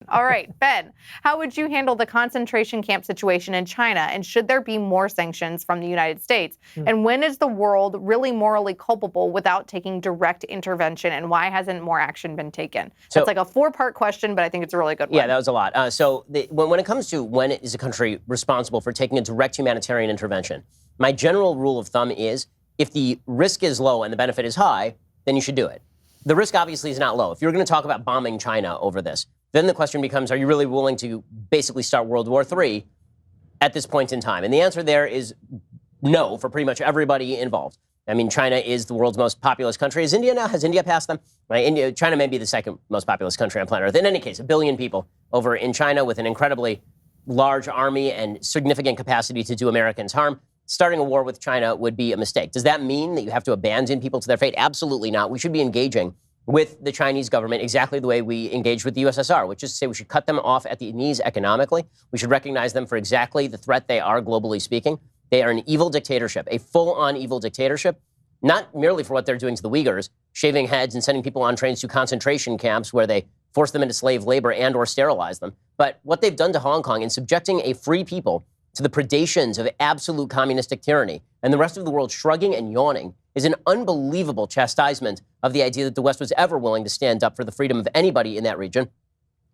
All right, Ben, how would you handle the concentration camp situation in China? And should there be more sanctions from the United States? And when is the world really morally culpable without taking direct intervention? And why hasn't more action been taken? So, that's like a 4-part question, but I think it's a really good one. Yeah, that was a lot. When it comes to when is a country responsible for taking a direct humanitarian intervention, my general rule of thumb is if the risk is low and the benefit is high, then you should do it. The risk obviously is not low. If you're going to talk about bombing China over this, then the question becomes, are you really willing to basically start World War III at this point in time? And the answer there is no for pretty much everybody involved. I mean, China is the world's most populous country. Is India now? Has India passed them? Right? China may be the second most populous country on planet Earth. In any case, 1 billion people over in China with an incredibly large army and significant capacity to do Americans harm. Starting a war with China would be a mistake. Does that mean that you have to abandon people to their fate? Absolutely not. We should be engaging with the Chinese government exactly the way we engaged with the USSR, which is to say we should cut them off at the knees economically. We should recognize them for exactly the threat they are, globally speaking. They are an evil dictatorship, a full-on evil dictatorship, not merely for what they're doing to the Uyghurs, shaving heads and sending people on trains to concentration camps where they force them into slave labor and or sterilize them, but what they've done to Hong Kong in subjecting a free people to the predations of absolute communistic tyranny, and the rest of the world shrugging and yawning, is an unbelievable chastisement of the idea that the West was ever willing to stand up for the freedom of anybody in that region.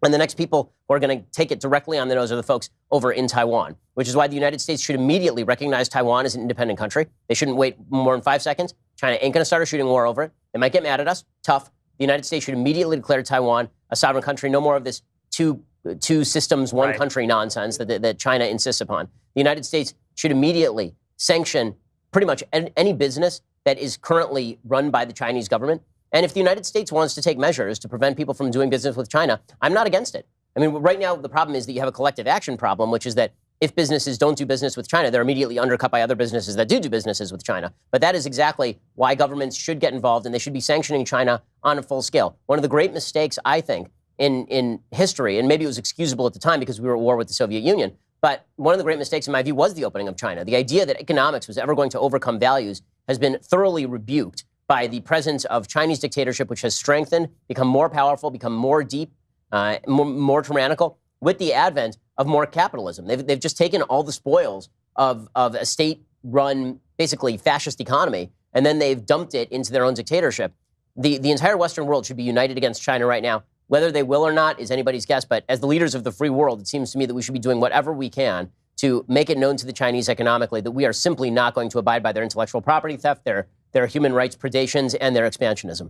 And the next people who are going to take it directly on the nose are the folks over in Taiwan, which is why the United States should immediately recognize Taiwan as an independent country. They shouldn't wait more than 5 seconds. China ain't going to start a shooting war over it. They might get mad at us. Tough. The United States should immediately declare Taiwan a sovereign country. No more of this two systems, one country nonsense that China insists upon. The United States should immediately sanction pretty much any business that is currently run by the Chinese government. And if the United States wants to take measures to prevent people from doing business with China, I'm not against it. I mean, right now, the problem is that you have a collective action problem, which is that if businesses don't do business with China, they're immediately undercut by other businesses that do businesses with China. But that is exactly why governments should get involved, and they should be sanctioning China on a full scale. One of the great mistakes, I think, in history, and maybe it was excusable at the time because we were at war with the Soviet Union, but one of the great mistakes, in my view, was the opening of China. The idea that economics was ever going to overcome values has been thoroughly rebuked by the presence of Chinese dictatorship, which has strengthened, become more powerful, become more deep, more tyrannical, with the advent of more capitalism. They've just taken all the spoils of a state-run, basically fascist economy, and then they've dumped it into their own dictatorship. The entire Western world should be united against China right now. Whether they will or not is anybody's guess, but as the leaders of the free world, it seems to me that we should be doing whatever we can to make it known to the Chinese economically that we are simply not going to abide by their intellectual property theft, their human rights predations, and their expansionism.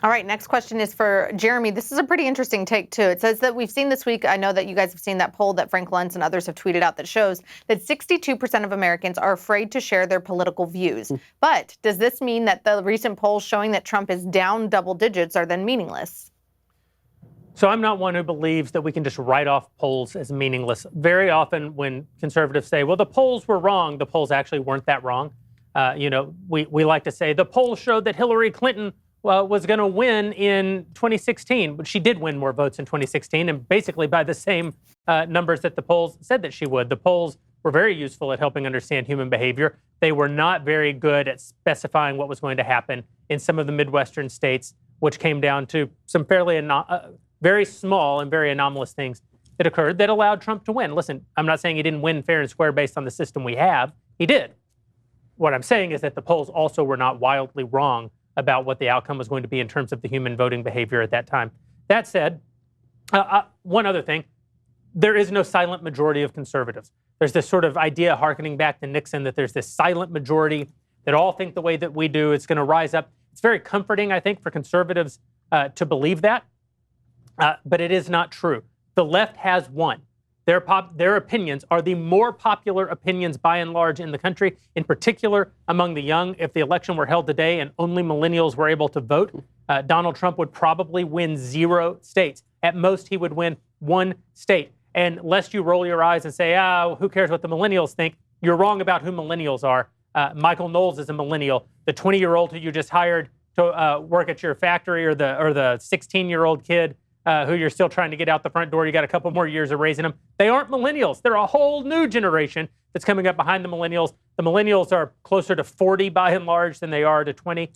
All right, next question is for Jeremy. This is a pretty interesting take, too. It says that we've seen this week, I know that you guys have seen that poll that Frank Luntz and others have tweeted out that shows that 62% of Americans are afraid to share their political views. But does this mean that the recent polls showing that Trump is down double digits are then meaningless? So I'm not one who believes that we can just write off polls as meaningless. Very often when conservatives say, well, the polls were wrong, the polls actually weren't that wrong. We like to say the polls showed that Hillary Clinton was going to win in 2016, but she did win more votes in 2016, and basically by the same numbers that the polls said that she would. The polls were very useful at helping understand human behavior. They were not very good at specifying what was going to happen in some of the Midwestern states, which came down to some fairly very small and very anomalous things that occurred that allowed Trump to win. Listen, I'm not saying he didn't win fair and square based on the system we have. He did. What I'm saying is that the polls also were not wildly wrong about what the outcome was going to be in terms of the human voting behavior at that time. That said, one other thing, there is no silent majority of conservatives. There's this sort of idea hearkening back to Nixon that there's this silent majority that all think the way that we do. It's going to rise up. It's very comforting, I think, for conservatives to believe that, but it is not true. The left has won. Their opinions are the more popular opinions by and large in the country, in particular among the young. If the election were held today and only millennials were able to vote, Donald Trump would probably win 0 states. At most, he would win 1 state. And lest you roll your eyes and say, who cares what the millennials think, you're wrong about who millennials are. Michael Knowles is a millennial. The 20-year-old who you just hired to work at your factory, or the 16-year-old kid who you're still trying to get out the front door. You got a couple more years of raising them. They aren't millennials. They're a whole new generation that's coming up behind the millennials. The millennials are closer to 40 by and large than they are to 20.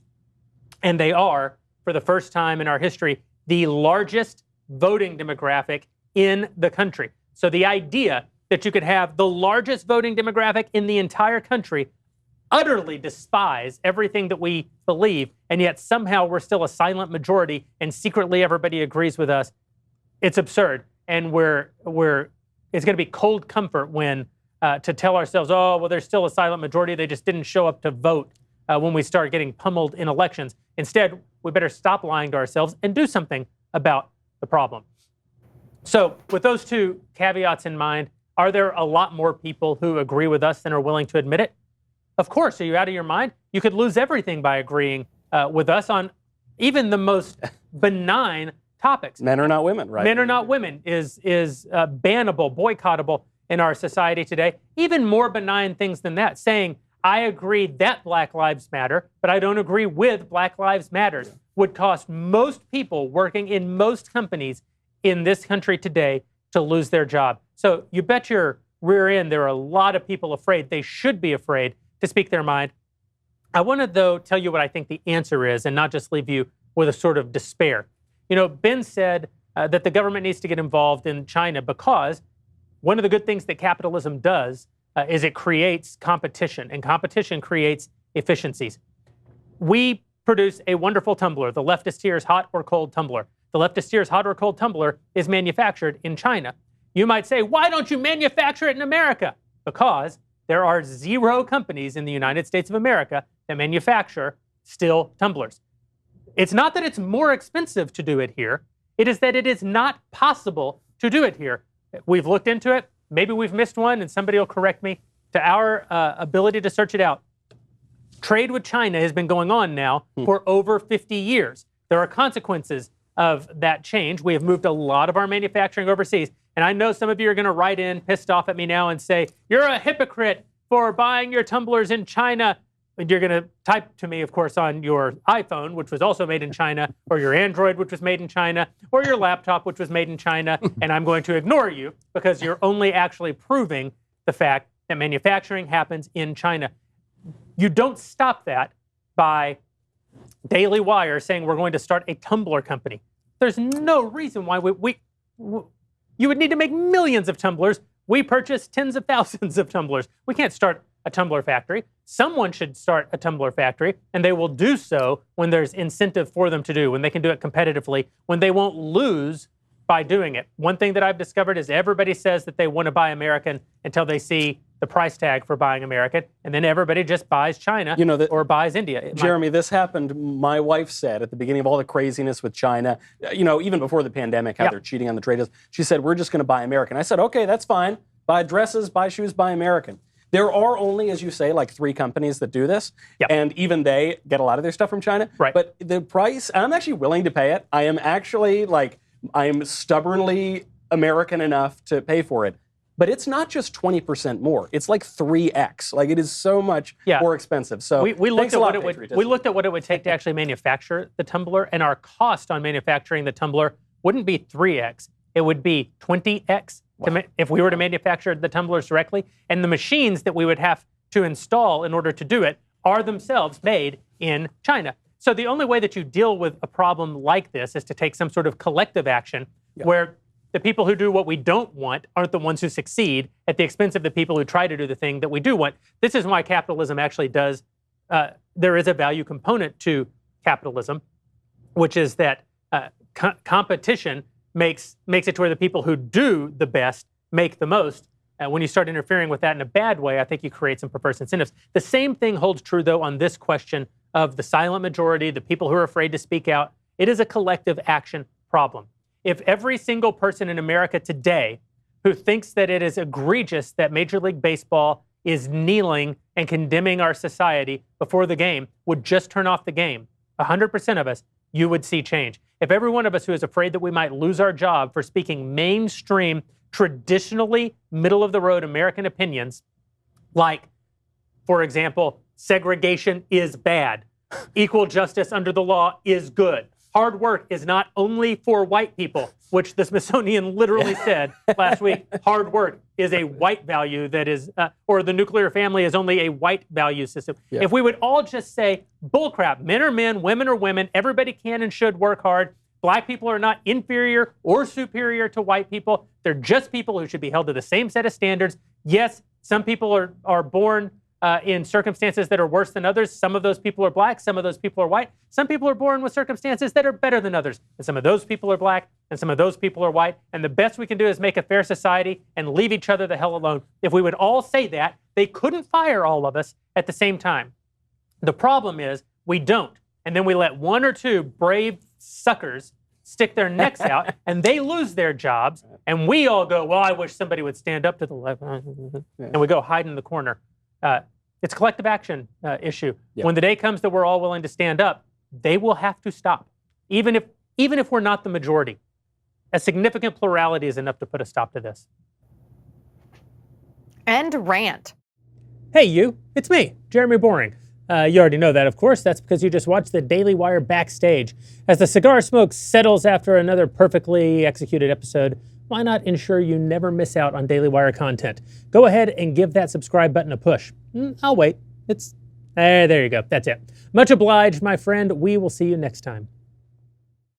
And they are, for the first time in our history, the largest voting demographic in the country. So the idea that you could have the largest voting demographic in the entire country utterly despise everything that we believe, and yet somehow we're still a silent majority and secretly everybody agrees with us, it's absurd. And it's going to be cold comfort when to tell ourselves, oh, well, there's still a silent majority. They just didn't show up to vote when we start getting pummeled in elections. Instead, we better stop lying to ourselves and do something about the problem. So with those two caveats in mind, are there a lot more people who agree with us than are willing to admit it? Of course. Are you out of your mind? You could lose everything by agreeing with us on even the most benign topics. Men are not women, right? Men are not women is bannable, boycottable in our society today. Even more benign things than that, saying, I agree that Black Lives Matter, but I don't agree with Black Lives Matters, would cost most people working in most companies in this country today to lose their job. So you bet your rear end there are a lot of people afraid. They should be afraid to speak their mind. I want to, though, tell you what I think the answer is and not just leave you with a sort of despair. You know, Ben said that the government needs to get involved in China because one of the good things that capitalism does is it creates competition, and competition creates efficiencies. We produce a wonderful tumbler, the Leftisteers hot or cold tumbler. The Leftisteers hot or cold tumbler is manufactured in China. You might say, why don't you manufacture it in America? Because there are 0 companies in the United States of America that manufacture still tumblers. It's not that it's more expensive to do it here. It is that it is not possible to do it here. We've looked into it. Maybe we've missed one, and somebody will correct me. To our ability to search it out, trade with China has been going on now for over 50 years. There are consequences of that change. We have moved a lot of our manufacturing overseas. And I know some of you are going to write in pissed off at me now and say, you're a hypocrite for buying your tumblers in China. And you're going to type to me, of course, on your iPhone, which was also made in China, or your Android, which was made in China, or your laptop, which was made in China. And I'm going to ignore you because you're only actually proving the fact that manufacturing happens in China. You don't stop that by Daily Wire saying we're going to start a tumbler company. There's no reason why you would need to make millions of tumblers. We purchase tens of thousands of tumblers. We can't start a tumbler factory. Someone should start a tumbler factory, and they will do so when there's incentive for them to do, when they can do it competitively, when they won't lose by doing it. One thing that I've discovered is everybody says that they want to buy American until they see the price tag for buying American, and then everybody just buys China or buys India. Jeremy, this happened, my wife said, at the beginning of all the craziness with China, even before the pandemic, how they're cheating on the trade deals. She said, we're just going to buy American. I said, okay, that's fine. Buy dresses, buy shoes, buy American. There are only, as you say, like 3 companies that do this, and even they get a lot of their stuff from China. Right. But the price, I'm actually willing to pay it. I am stubbornly American enough to pay for it. But it's not just 20% more. It's like 3x. Like, it is so much more expensive. So we looked at what it would take to actually manufacture the tumbler, and our cost on manufacturing the tumbler wouldn't be 3x. It would be 20x if we were to manufacture the tumblers directly. And the machines that we would have to install in order to do it are themselves made in China. So the only way that you deal with a problem like this is to take some sort of collective action where the people who do what we don't want aren't the ones who succeed at the expense of the people who try to do the thing that we do want. This is why capitalism actually does, there is a value component to capitalism, which is that competition makes it to where the people who do the best make the most. When you start interfering with that in a bad way, I think you create some perverse incentives. The same thing holds true, though, on this question of the silent majority, the people who are afraid to speak out. It is a collective action problem. If every single person in America today who thinks that it is egregious that Major League Baseball is kneeling and condemning our society before the game would just turn off the game, 100% of us, you would see change. If every one of us who is afraid that we might lose our job for speaking mainstream, traditionally middle-of-the-road American opinions, like, for example, segregation is bad, equal justice under the law is good, hard work is not only for white people, which the Smithsonian literally said last week. Hard work is a white value that is, or the nuclear family is only a white value system. Yeah. If we would all just say, bullcrap, men are men, women are women, everybody can and should work hard, Black people are not inferior or superior to white people. They're just people who should be held to the same set of standards. Yes, some people are born in circumstances that are worse than others. Some of those people are black, some of those people are white. Some people are born with circumstances that are better than others. And some of those people are black, and some of those people are white. And the best we can do is make a fair society and leave each other the hell alone. If we would all say that, they couldn't fire all of us at the same time. The problem is we don't. And then we let one or two brave suckers stick their necks out, and they lose their jobs. And we all go, well, I wish somebody would stand up to the left. And we go hide in the corner. It's a collective action issue. Yep. When the day comes that we're all willing to stand up, they will have to stop, even if we're not the majority. A significant plurality is enough to put a stop to this. End rant. Hey, you. It's me, Jeremy Boring. You already know that, of course. That's because you just watched the Daily Wire Backstage. As the cigar smoke settles after another perfectly executed episode, why not ensure you never miss out on Daily Wire content? Go ahead and give that subscribe button a push. I'll wait. There you go. That's it. Much obliged, my friend. We will see you next time.